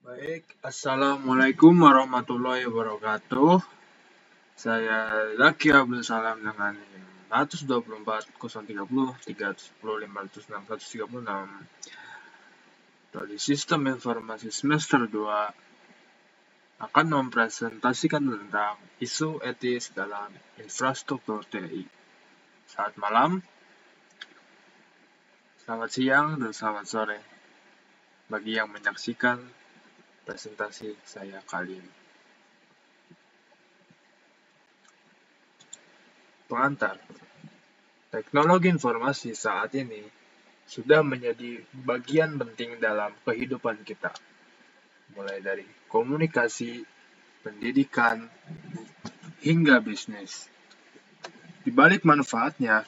Baik, Assalamualaikum warahmatullahi wabarakatuh. Saya Zaki Abdul Salam dengan NIM 124 030 310 506 136 dari Sistem Informasi Semester 2 akan mempresentasikan tentang isu etis dalam infrastruktur TI. Selamat malam, selamat siang, dan selamat sore bagi yang menyaksikan presentasi saya kali ini. Pengantar. Teknologi informasi saat ini sudah menjadi bagian penting dalam kehidupan kita, mulai dari komunikasi, pendidikan, hingga bisnis. Di balik manfaatnya,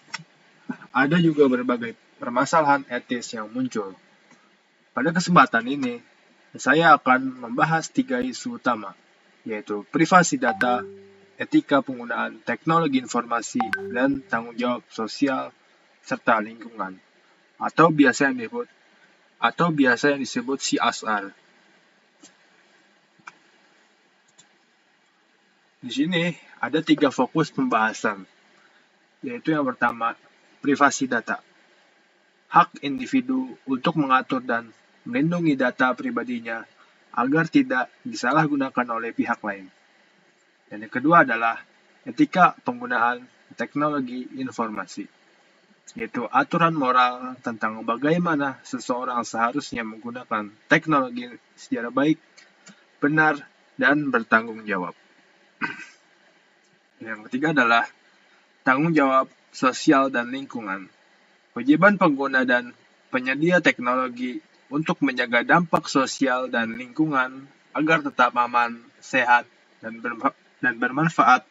ada juga berbagai permasalahan etis yang muncul. Pada kesempatan ini, saya akan membahas 3 isu utama, yaitu privasi data, etika penggunaan teknologi informasi, dan tanggung jawab sosial serta lingkungan, atau biasa yang disebut CSR. Di sini ada 3 fokus pembahasan, yaitu yang pertama, privasi data. Hak individu untuk mengatur dan melindungi data pribadinya agar tidak disalahgunakan oleh pihak lain. Dan yang kedua adalah etika penggunaan teknologi informasi, yaitu aturan moral tentang bagaimana seseorang seharusnya menggunakan teknologi secara baik, benar, dan bertanggung jawab. Yang ketiga adalah tanggung jawab sosial dan lingkungan. Kewajiban pengguna dan penyedia teknologi untuk menjaga dampak sosial dan lingkungan agar tetap aman, sehat, dan bermanfaat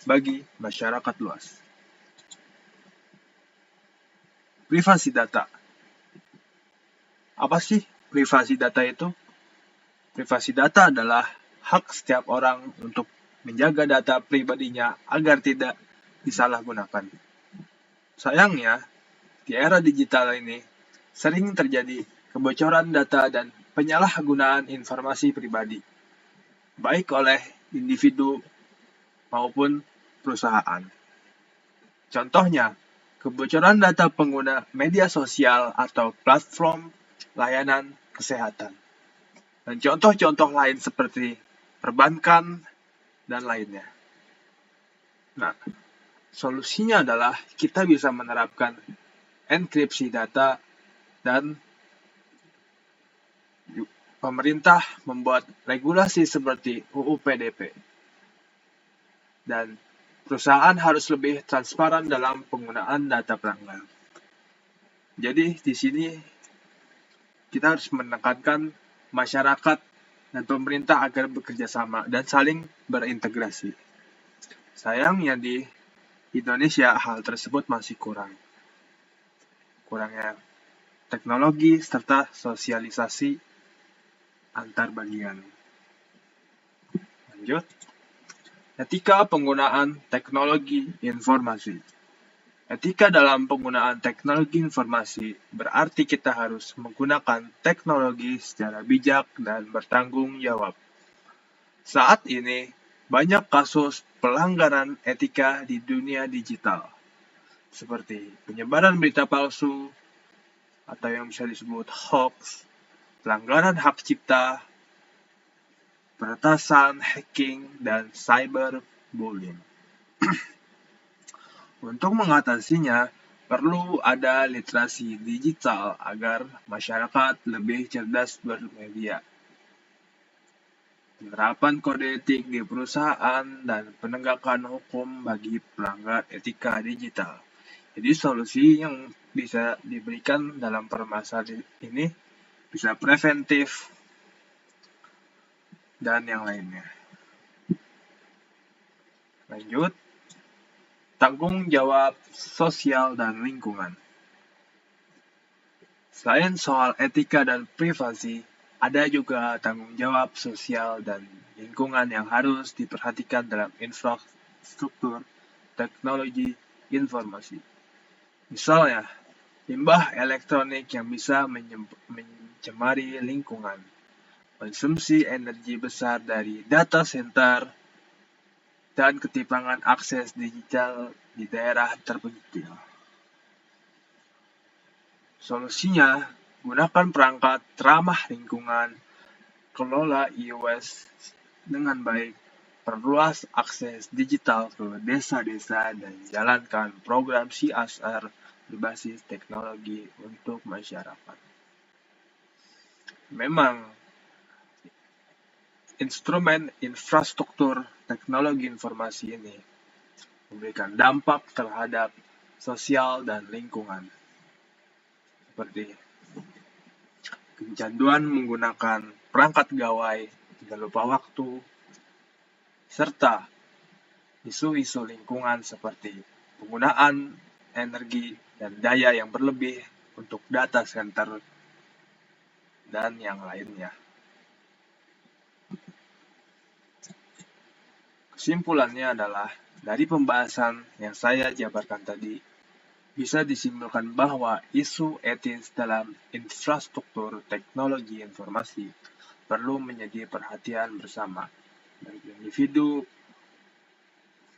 bagi masyarakat luas. Privasi data. Apa sih privasi data itu? Privasi data adalah hak setiap orang untuk menjaga data pribadinya agar tidak disalahgunakan. Sayangnya, di era digital ini sering terjadi kebocoran data dan penyalahgunaan informasi pribadi, baik oleh individu maupun perusahaan. Contohnya, kebocoran data pengguna media sosial atau platform layanan kesehatan. Dan contoh-contoh lain seperti perbankan dan lainnya. Nah, solusinya adalah kita bisa menerapkan enkripsi data dan pemerintah membuat regulasi seperti UU PDP. Dan perusahaan harus lebih transparan dalam penggunaan data pelanggan. Jadi di sini kita harus menekankan masyarakat dan pemerintah agar bekerja sama dan saling berintegrasi. Sayangnya di Indonesia hal tersebut masih kurangnya teknologi serta sosialisasi antar bagian. Lanjut. Etika penggunaan teknologi informasi. Etika dalam penggunaan teknologi informasi berarti kita harus menggunakan teknologi secara bijak dan bertanggung jawab. Saat ini, banyak kasus pelanggaran etika di dunia digital, seperti penyebaran berita palsu, atau yang bisa disebut hoax, pelanggaran hak cipta, peretasan, hacking, dan cyberbullying. Untuk mengatasinya, perlu ada literasi digital agar masyarakat lebih cerdas bermedia. Penerapan kode etik di perusahaan dan penegakan hukum bagi pelanggar etika digital. Jadi solusi yang bisa diberikan dalam permasalahan ini bisa preventif dan yang lainnya. Lanjut. Tanggung jawab sosial dan lingkungan. Selain soal etika dan privasi, ada juga tanggung jawab sosial dan lingkungan yang harus diperhatikan dalam infrastruktur teknologi informasi. Misalnya, limbah elektronik yang bisa mencemari lingkungan, konsumsi energi besar dari data center, dan ketimpangan akses digital di daerah terpencil. Solusinya, gunakan perangkat ramah lingkungan, kelola e-waste dengan baik, perluas akses digital ke desa-desa, dan jalankan program CSR berbasis teknologi untuk masyarakat. Memang, instrumen infrastruktur teknologi informasi ini memberikan dampak terhadap sosial dan lingkungan, seperti kecanduan menggunakan perangkat gawai, tidak lupa waktu, serta isu-isu lingkungan seperti penggunaan energi dan daya yang berlebih untuk data center dan yang lainnya. Kesimpulannya adalah, dari pembahasan yang saya jabarkan tadi, bisa disimpulkan bahwa isu etis dalam infrastruktur teknologi informasi perlu menjadi perhatian bersama, baik individu,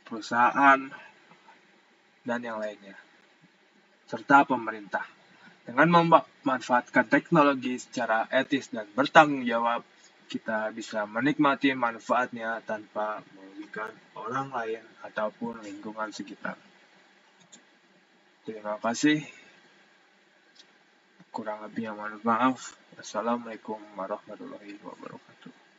perusahaan, dan yang lainnya, serta pemerintah. Dengan memanfaatkan teknologi secara etis dan bertanggung jawab, kita bisa menikmati manfaatnya tanpa merugikan orang lain ataupun lingkungan sekitar. Terima kasih. Kurang lebihnya mohon maaf. Wassalamualaikum warahmatullahi wabarakatuh.